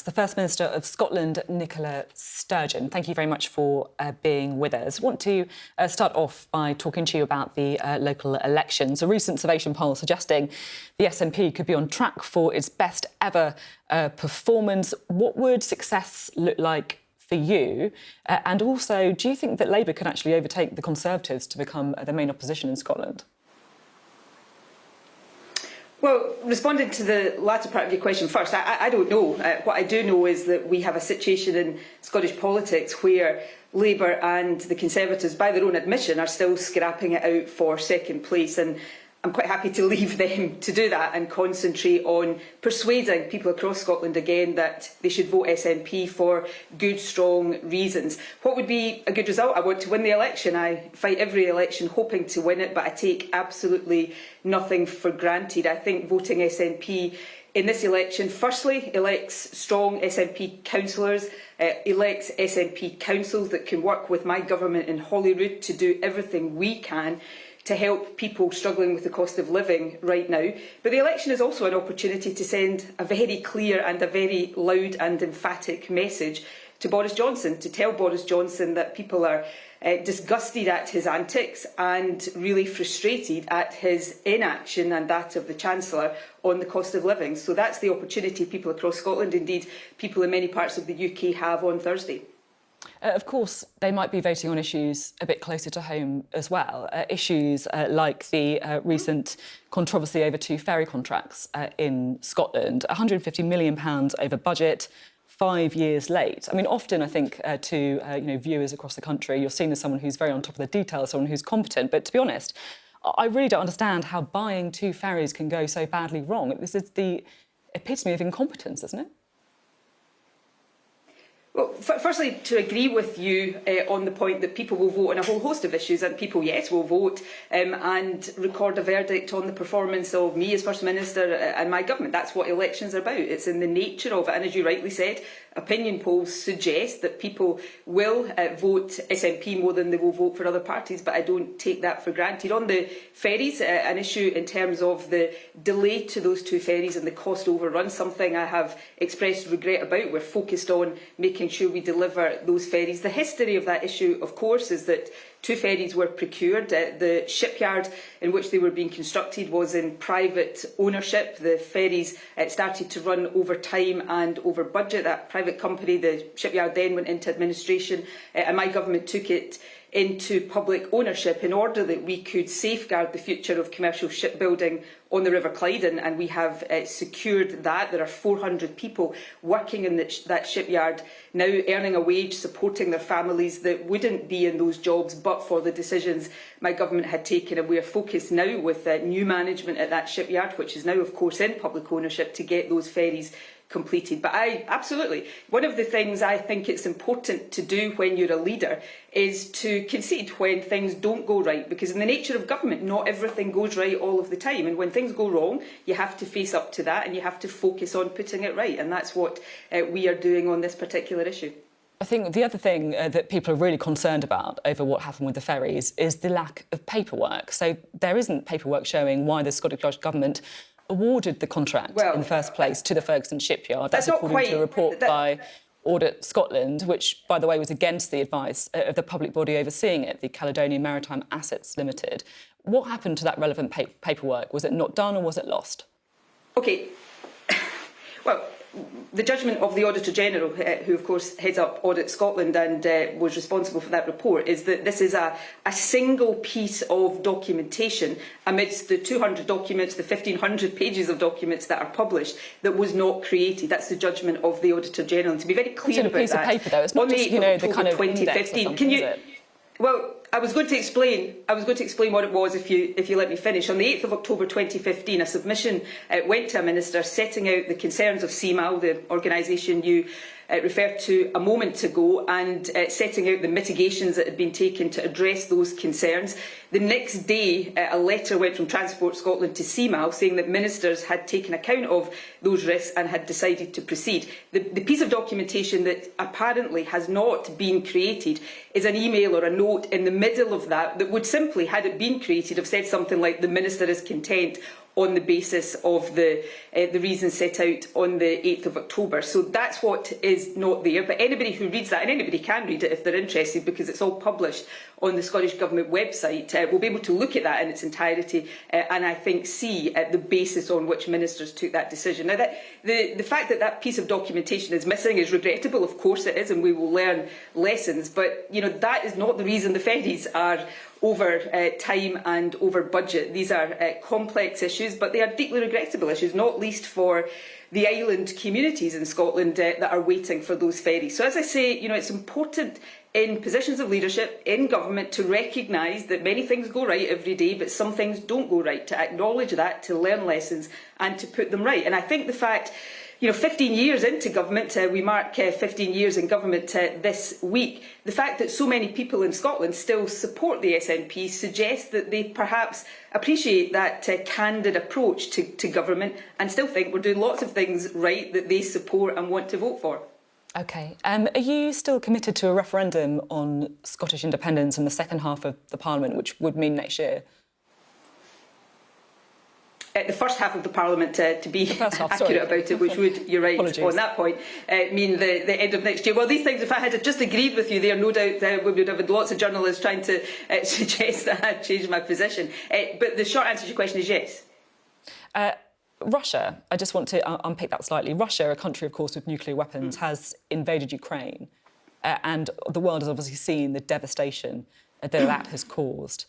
the First Minister of Scotland, Nicola Sturgeon. Thank you very much for being with us. I want to start off by talking to you about the local elections. A recent Survation poll suggesting the SNP could be on track for its best ever performance. What would success look like for you? And also, do you think that Labour can actually overtake the Conservatives to become the main opposition in Scotland? Well, responding to the latter part of your question first, I don't know. What I do know is that we have a situation in Scottish politics where Labour and the Conservatives, by their own admission, are still scrapping it out for second place. And I'm quite happy to leave them to do that and concentrate on persuading people across Scotland again that they should vote SNP for good, strong reasons. What would be a good result? I want to win the election. I fight every election hoping to win it, but I take absolutely nothing for granted. I think voting SNP in this election, firstly, elects strong SNP councillors, elects SNP councils that can work with my government in Holyrood to do everything we can to help people struggling with the cost of living right now. But the election is also an opportunity to send a very clear and a very loud and emphatic message to Boris Johnson, to tell Boris Johnson that people are disgusted at his antics and really frustrated at his inaction and that of the Chancellor on the cost of living. So that's the opportunity people across Scotland, indeed people in many parts of the UK, have on Thursday. Of course, they might be voting on issues a bit closer to home as well. Issues like the recent controversy over 2 ferry contracts in Scotland. £150 million over budget, 5 years late. I mean, often I think to viewers across the country, you're seen as someone who's very on top of the details, someone who's competent. But to be honest, I really don't understand how buying 2 ferries can go so badly wrong. This is the epitome of incompetence, isn't it? Well, firstly, to agree with you on the point that people will vote on a whole host of issues, and people, yes, will vote and record a verdict on the performance of me as First Minister and my government. That's what elections are about. It's in the nature of it. And as you rightly said, opinion polls suggest that people will vote SNP more than they will vote for other parties, but I don't take that for granted. On the ferries, an issue in terms of the delay to those 2 ferries and the cost overrun, something I have expressed regret about. We're focused on making sure we deliver those ferries. The history of that issue, of course, is that 2 ferries were procured. The shipyard in which they were being constructed was in private ownership. The ferries started to run over time and over budget. That private company, the shipyard, then went into administration, and my government took it into public ownership in order that we could safeguard the future of commercial shipbuilding on the River Clyde, and we have secured that. There are 400 people working in that shipyard now, earning a wage, supporting their families that wouldn't be in those jobs but for the decisions my government had taken. And we are focused now with new management at that shipyard, which is now of course in public ownership, to get those ferries completed. But absolutely, one of the things I think it's important to do when you're a leader is to concede when things don't go right, because in the nature of government, not everything goes right all of the time, and when things go wrong, you have to face up to that and you have to focus on putting it right, and that's what we are doing on this particular issue. I think the other thing that people are really concerned about over what happened with the ferries is the lack of paperwork. So there isn't paperwork showing why the Scottish Government awarded the contract in the first place to the Ferguson shipyard. That's according to a report by Audit Scotland, which, by the way, was against the advice of the public body overseeing it, the Caledonian Maritime Assets Limited. What happened to that relevant paperwork? Was it not done or was it lost? OK, well, the judgment of the Auditor General, who of course heads up Audit Scotland and was responsible for that report, is that this is a single piece of documentation amidst the 200 documents, the 1,500 pages of documents that are published, that was not created. That's the judgment of the Auditor General. And to be very clear about that, it's a piece of paper, though. It's not just, the kind of index or something, is it? Well, I was going to explain what it was if you let me finish. On the 8th of October 2015, a submission went to a minister setting out the concerns of CMAL, the organisation you referred to a moment ago, and setting out the mitigations that had been taken to address those concerns. The next day, a letter went from Transport Scotland to CMAL saying that ministers had taken account of those risks and had decided to proceed. The piece of documentation that apparently has not been created is an email or a note in the middle of that would simply, had it been created, have said something like, "The minister is content on the basis of the reasons set out on the 8th of October. So that's what is not there. But anybody who reads that, and anybody can read it if they're interested, because it's all published on the Scottish Government website, will be able to look at that in its entirety and I think see the basis on which ministers took that decision. Now, the fact that that piece of documentation is missing is regrettable. Of course it is, and we will learn lessons. But that is not the reason the ferries are over time and over budget. These are complex issues, but they are deeply regrettable issues, not least for the island communities in Scotland that are waiting for those ferries. So as I say, it's important in positions of leadership in government to recognise that many things go right every day, but some things don't go right, to acknowledge that, to learn lessons and to put them right. And I think the fact 15 years into government, we mark 15 years in government this week. The fact that so many people in Scotland still support the SNP suggests that they perhaps appreciate that candid approach to government and still think we're doing lots of things right that they support and want to vote for. OK. Are you still committed to a referendum on Scottish independence in the second half of the Parliament, which would mean next year? The first half of the Parliament, to be accurate about it, which would, you're right, Apologies. On that point, mean the end of next year. Well, these things, if I had just agreed with you there, no doubt we would have had lots of journalists trying to suggest that I had changed my position. But the short answer to your question is yes. Russia, I just want to unpick that slightly. Russia, a country, of course, with nuclear weapons, has invaded Ukraine. And the world has obviously seen the devastation that has caused.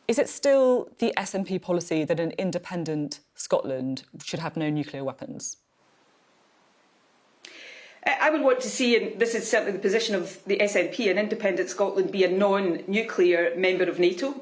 Is it still the SNP policy that an independent Scotland should have no nuclear weapons? I would want to see, and this is certainly the position of the SNP, an independent Scotland be a non-nuclear member of NATO.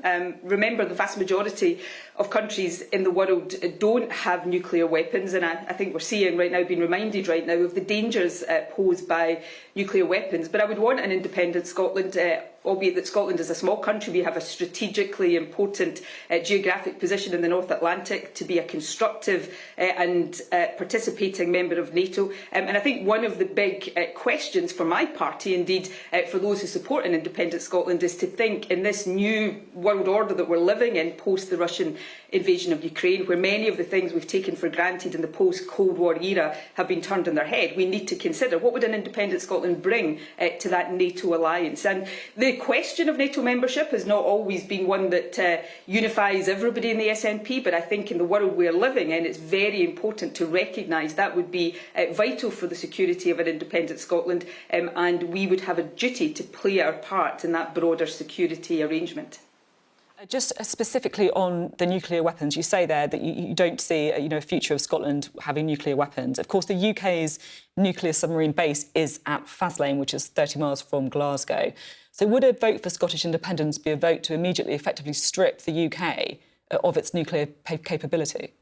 Remember, the vast majority of countries in the world don't have nuclear weapons, and I think we're seeing right now, being reminded right now of the dangers posed by nuclear weapons. But I would want an independent Scotland, albeit that Scotland is a small country. We have a strategically important geographic position in the North Atlantic, to be a constructive and participating member of NATO. And I think one of the big questions for my party, indeed for those who support an independent Scotland, is to think in this new world order that we're living in post the Russian invasion of Ukraine, where many of the things we've taken for granted in the post-Cold War era have been turned on their head. We need to consider what would an independent Scotland bring to that NATO alliance. And the question of NATO membership has not always been one that unifies everybody in the SNP, but I think in the world we're living in, it's very important to recognise that would be vital for the security of an independent Scotland, and we would have a duty to play our part in that broader security arrangement. Just specifically on the nuclear weapons, you say there that you don't see a future of Scotland having nuclear weapons. Of course, the UK's nuclear submarine base is at Faslane, which is 30 miles from Glasgow. So would a vote for Scottish independence be a vote to immediately effectively strip the UK of its nuclear capability?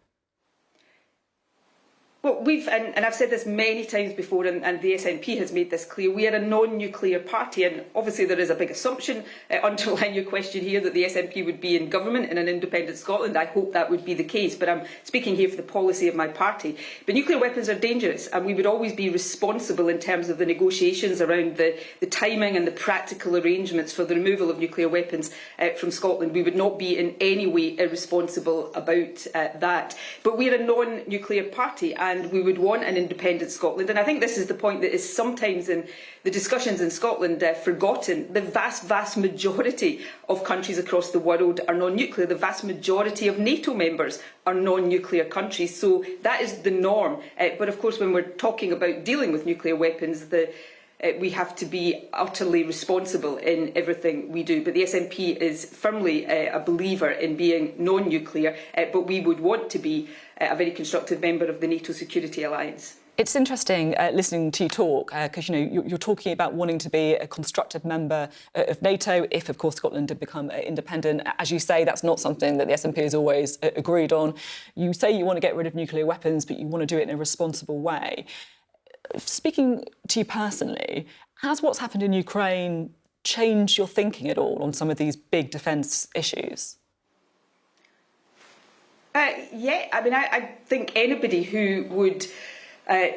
Well, and I've said this many times before, and the SNP has made this clear, we are a non-nuclear party, and obviously there is a big assumption underlying your question here that the SNP would be in government in an independent Scotland. I hope that would be the case, but I'm speaking here for the policy of my party. But nuclear weapons are dangerous, and we would always be responsible in terms of the negotiations around the timing and the practical arrangements for the removal of nuclear weapons from Scotland. We would not be in any way irresponsible about that. But we're a non-nuclear party, and we would want an independent Scotland. And I think this is the point that is sometimes in the discussions in Scotland forgotten. The vast majority of countries across the world are non-nuclear. The vast majority of NATO members are non-nuclear countries. So that is the norm. But of course, when we're talking about dealing with nuclear weapons, we have to be utterly responsible in everything we do. But the SNP is firmly a believer in being non-nuclear, but we would want to be a very constructive member of the NATO Security Alliance. It's interesting listening to you talk, because you're talking about wanting to be a constructive member of NATO if, of course, Scotland had become independent. As you say, that's not something that the SNP has always agreed on. You say you want to get rid of nuclear weapons, but you want to do it in a responsible way. Speaking to you personally, has what's happened in Ukraine changed your thinking at all on some of these big defence issues? Yeah, I mean, I think anybody who would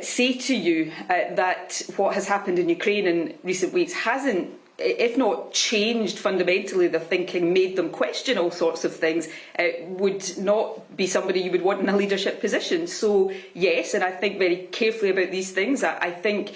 say to you that what has happened in Ukraine in recent weeks hasn't if not changed fundamentally their thinking, made them question all sorts of things, would not be somebody you would want in a leadership position. So yes, and I think very carefully about these things. I think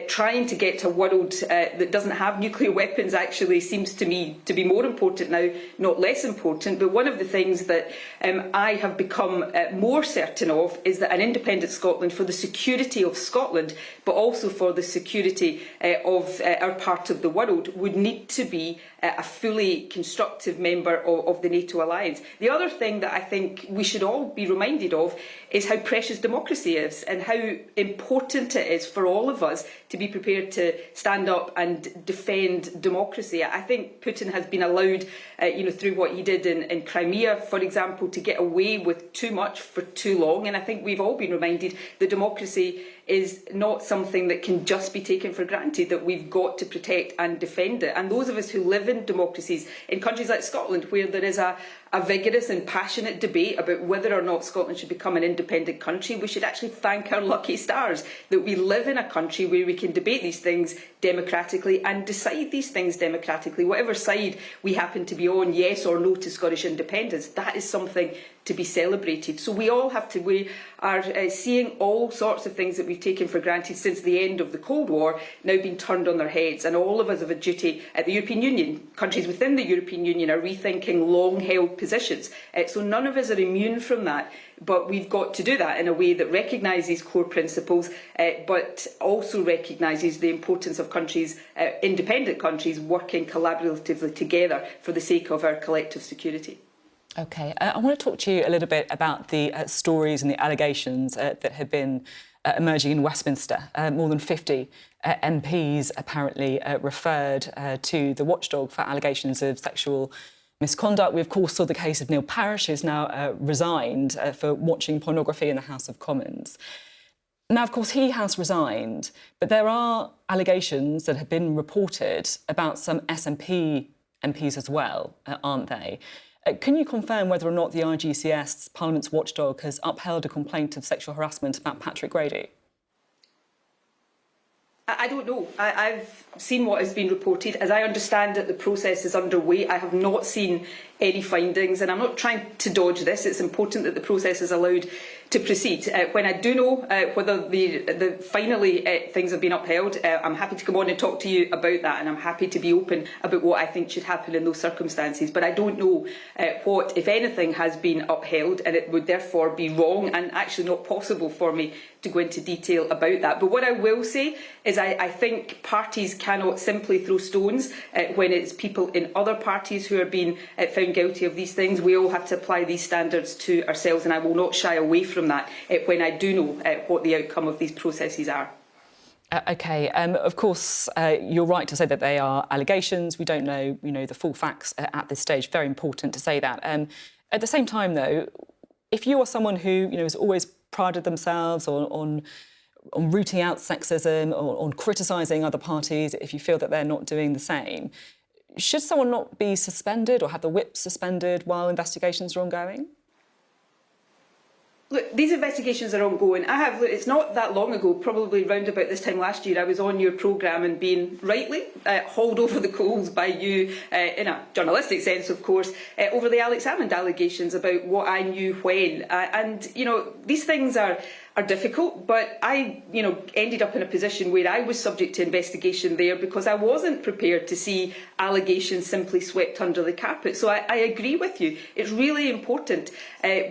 trying to get to a world that doesn't have nuclear weapons actually seems to me to be more important now, not less important. But one of the things that I have become more certain of is that an independent Scotland, for the security of Scotland, but also for the security of our part of the world, would need to be a fully constructive member of the NATO alliance. The other thing that I think we should all be reminded of is how precious democracy is and how important it is for all of us to be prepared to stand up and defend democracy. I think Putin has been allowed, through what he did in Crimea, for example, to get away with too much for too long. And I think we've all been reminded that democracy is not something that can just be taken for granted, that we've got to protect and defend it. And those of us who live in democracies, in countries like Scotland, where there is a vigorous and passionate debate about whether or not Scotland should become an independent country, we should actually thank our lucky stars that we live in a country where we can debate these things democratically and decide these things democratically. Whatever side we happen to be on, yes or no to Scottish independence, that is something to be celebrated. So we all have to, we are seeing all sorts of things that we've taken for granted since the end of the Cold War now being turned on their heads, and all of us have a duty at the European Union. Countries within the European Union are rethinking long-held positions. So none of us are immune from that, but we've got to do that in a way that recognises core principles, but also recognises the importance of countries, independent countries, working collaboratively together for the sake of our collective security. OK, I want to talk to you a little bit about the stories and the allegations that have been emerging in Westminster. More than 50 MPs apparently referred to the watchdog for allegations of sexual misconduct. We, of course, saw the case of Neil Parish, who's now resigned for watching pornography in the House of Commons. Now, of course, he has resigned, but there are allegations that have been reported about some SNP MPs as well, aren't they? Can you confirm whether or not the IGCS, Parliament's watchdog, has upheld a complaint of sexual harassment about Patrick Grady? I don't know. I've seen what has been reported. As I understand it, the process is underway. I have not seen any findings, and I'm not trying to dodge this. It's important that the process is allowed to proceed. When I do know whether finally things have been upheld, I'm happy to come on and talk to you about that, and I'm happy to be open about what I think should happen in those circumstances. But I don't know what, if anything, has been upheld, and it would therefore be wrong and actually not possible for me to go into detail about that. But what I will say is I think parties cannot simply throw stones when it's people in other parties who are being found guilty of these things. We all have to apply these standards to ourselves, and I will not shy away from that when I do know what the outcome of these processes are. OK. Of course, you're right to say that they are allegations. We don't know, the full facts at this stage. Very important to say that. At the same time, though, if you are someone who, has always prided themselves on rooting out sexism, or on criticising other parties, if you feel that they're not doing the same, should someone not be suspended or have the whip suspended while investigations are ongoing? Look, these investigations are ongoing. It's not that long ago, probably round about this time last year, I was on your programme and being rightly hauled over the coals by you, in a journalistic sense, of course, over the Alex Salmond allegations about what I knew when. These things are difficult, but I, ended up in a position where I was subject to investigation there because I wasn't prepared to see allegations simply swept under the carpet. So I agree with you. It's really important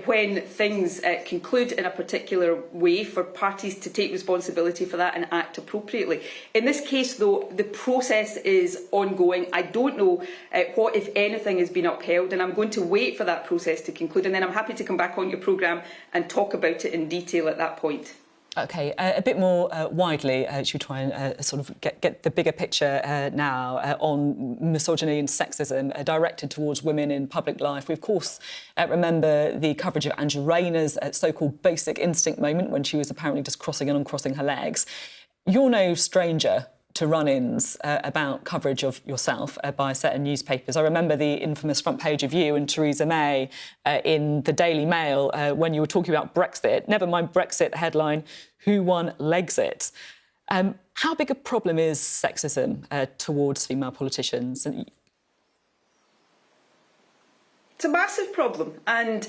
when things conclude in a particular way for parties to take responsibility for that and act appropriately. In this case, though, the process is ongoing. I don't know what, if anything, has been upheld, and I'm going to wait for that process to conclude, and then I'm happy to come back on your programme and talk about it in detail at that point. OK, a bit more widely, should we try and sort of get the bigger picture now on misogyny and sexism directed towards women in public life. We, of course, remember the coverage of Andrew Rayner's so-called basic instinct moment when she was apparently just crossing and uncrossing her legs. You're no stranger to run-ins about coverage of yourself by certain newspapers. I remember the infamous front page of you and Theresa May in the Daily Mail when you were talking about Brexit. Never mind Brexit, headline, who won Legsit? How big a problem is sexism towards female politicians? It's a massive problem, and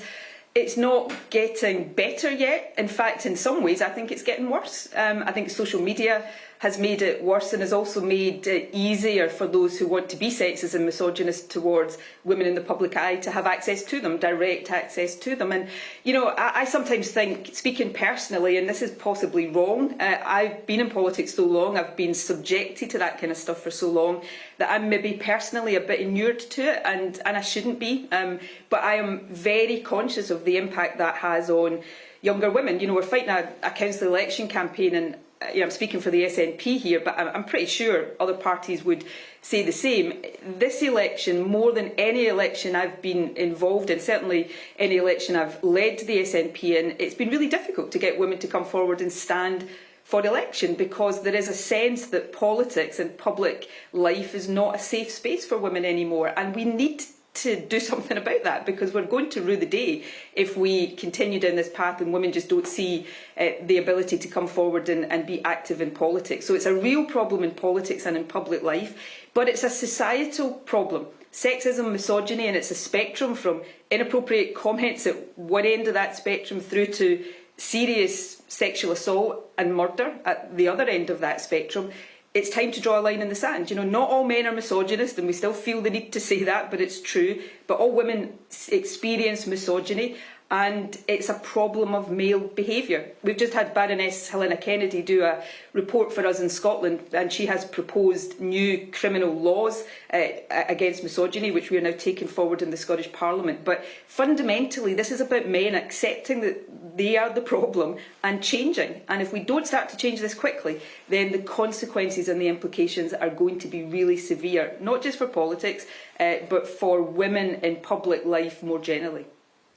it's not getting better yet. In fact, in some ways, I think it's getting worse. I think social media has made it worse and has also made it easier for those who want to be sexist and misogynist towards women in the public eye to have access to them, direct access to them. And, you know, I sometimes think, speaking personally, and this is possibly wrong, I've been in politics so long, I've been subjected to that kind of stuff for so long, that I'm maybe personally a bit inured to it, and I shouldn't be. But I am very conscious of the impact that has on younger women. You know, we're fighting a council election campaign, and you know, I'm speaking for the SNP here, but I'm pretty sure other parties would say the same. This election, more than any election I've been involved in, certainly any election I've led the SNP in, it's been really difficult to get women to come forward and stand for election, because there is a sense that politics and public life is not a safe space for women anymore, and we need to do something about that, because we're going to rue the day if we continue down this path and women just don't see the ability to come forward and be active in politics. So it's a real problem in politics and in public life, but it's a societal problem. Sexism, misogyny, and it's a spectrum from inappropriate comments at one end of that spectrum through to serious sexual assault and murder at the other end of that spectrum. It's time to draw a line in the sand. You know, not all men are misogynist, and we still feel the need to say that, but it's true. But all women experience misogyny, and it's a problem of male behaviour. We've just had Baroness Helena Kennedy do a report for us in Scotland, and she has proposed new criminal laws against misogyny, which we are now taking forward in the Scottish Parliament. But fundamentally, this is about men accepting that they are the problem and changing. And if we don't start to change this quickly, then the consequences and the implications are going to be really severe, not just for politics, but for women in public life more generally.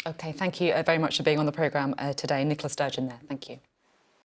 OK, thank you very much for being on the programme today. Nicola Sturgeon there, thank you.